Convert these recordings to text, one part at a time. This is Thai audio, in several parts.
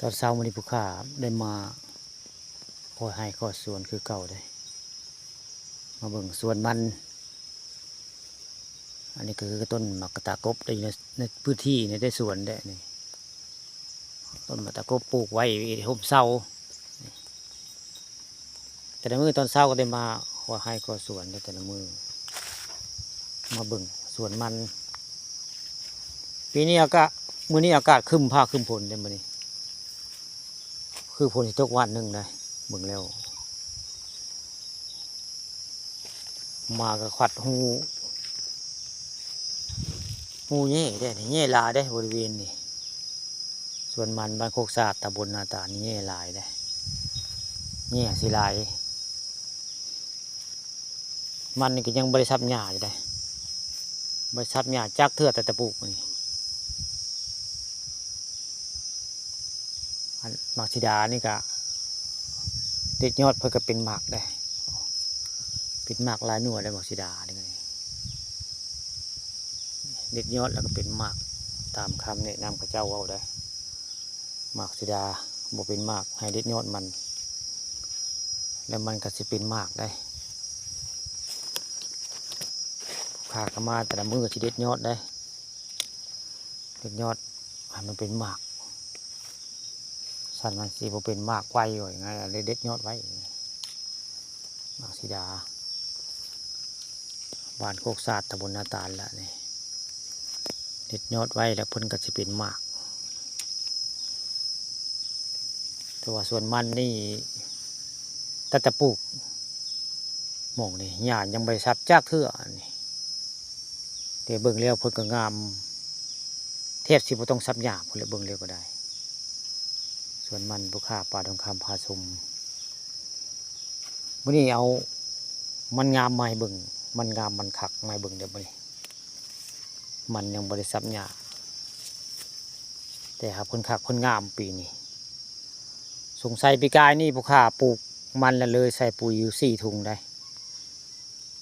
ตอนเช้ามื้อนี้ผู้ค้าได้มาขอให้ขอสวนคือเก่าได้มาเบิ่งสวนมันอันนี้ก็คือต้นมะกะตากบได้อยู่ในพื้นที่ในได้สวนได้นี่ต้นมะตากบปลูกไว้ห่มเสาแต่ละมื้อตอนเช้าก็ได้มาขอให้ขอสวนได้แต่ละมื้อมาเบิ่งสวนมันปีนี้มื้อนี้อากาศครึ้มฟ้าครึ้มฝนได้มื้อนี้คือฝนสิตกวันหนึ่งได้เบิ่งแล้วมาก็ขวัดหูแย่ได้แย่ลายได้บริเวณนี่ส่วนมันบ้านโคกสาดตำบลนาตานี่แย่ลายได้แย่สิลายมันนี่ก็ยังบริษัทหญ้าอยู่ได้บริษัทหญ้าจักเทื่อแต่ตะปลูกนี่หมากสีดานี่ก็เด็ดยอดเพื่อก็เป็นหมากได้เป็นหมากลายหน่วยได้หมากสีดานี่ไงเด็ดยอดแล้วก็เป็นหมากตามคำแนะนำพระเจ้าเอาได้หมากสีดาบ่เป็นหมากให้เด็ดยอดมันแล้วมันก็จะเป็นหมากได้พากมาแต่ละมือก็จะเด็ดยอดได้เด็ดยอดให้มันเป็นหมากสันมันสีบ่เป็นหมากไว้อยู่ยังไงเลยเด็ดยอดไว้หมากสีดาบ้านโคกสาดตำบลนาตาลละนี่เด็ดยอดไว้แล้วเพิ่นก็จะเป็นหมากแต่ว่าส่วนมันนี่แต่ตะปลูกหม่องนี่หญ้ายังบริษัทจากเทื่อนี่แต่เบิ่งแล้วเพิ่นก็งามเทียบสิบ่ต้องซับหญ้าเพิ่นเลยเบิ่งแล้วก็ได้ส่วนมันผู้ค้าป่าทองคำพาชมมื้อนี้เอามันงามมาให้เบิ่งมันงามมันคักมาให้เบิ่งเดี๋ยวมื้อนี้มันยังบริษัทหญ้าแต่ครับเพิ่นคักเพิ่นงามปีนี้สงสัยปีกายนี่ผู้ค้าปลูกมันแล้วเลยใส่ปุ๋ยอยู่4 ถุงได้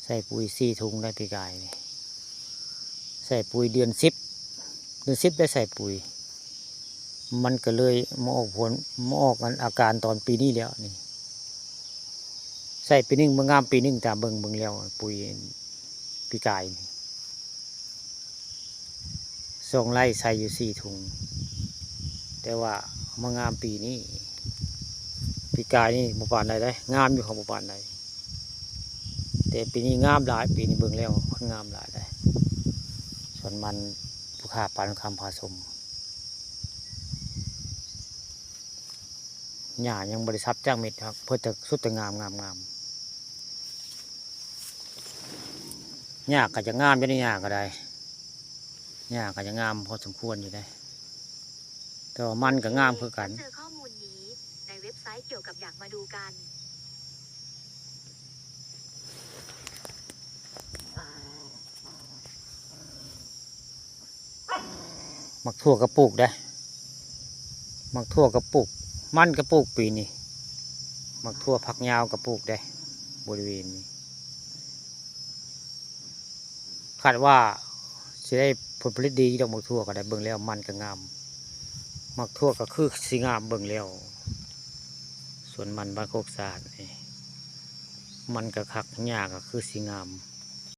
ใส่ปุ๋ย4 ถุงได้ปีกายนี่ใส่ปุ๋ยเดือน10ได้ใส่ปุ๋ยมันก็เลยมาออกผลมาออกอาการตอนปีนี้แล้วนี่ใส่ปีนึงมันงามปีนึงตามเบิ่งแล้วปุ๋ยปีกายนี่2 ไร่ใส่อยู่4 ถุงแต่ว่ามางามปีนี้ปีกายนี่บ่ปานใดได้งามอยู่ของบ่ปานใดแต่ปีนี้งามหลายปีนี้เบิ่งแล้วค่อนงามหลายได้ส่วนมันผู้ค้าปานคำผสมหญ้ายังบริษัทจ้างเม็ดครับเพื่อจะสุดแต่งามหญ้าก็จะงามอยู่ในหญ้าก็ได้หญ้าก็จะงามพอสมควรอยู่ได้แต่ว่ามันก็งามคือกันเจอข้อมูลนี้ในเว็บไซต์เกี่ยวกับอยากมาดูกันมักทั่วกระปุกได้มักทั่วกระปุกมันกระปุกปีนี้มักทั่วผักยาวกระปุกได้บริเวณนี้คาดว่าจะได้ผลผลิตดีดอกมักทั่วก็ได้เบิ่งแล้วมันก็งามมักทั่วก็คือสีงามเบิ่งแล้วส่วนมันบ้านโคกสาดนี่มันก็คักหญ้าก็คือสีงาม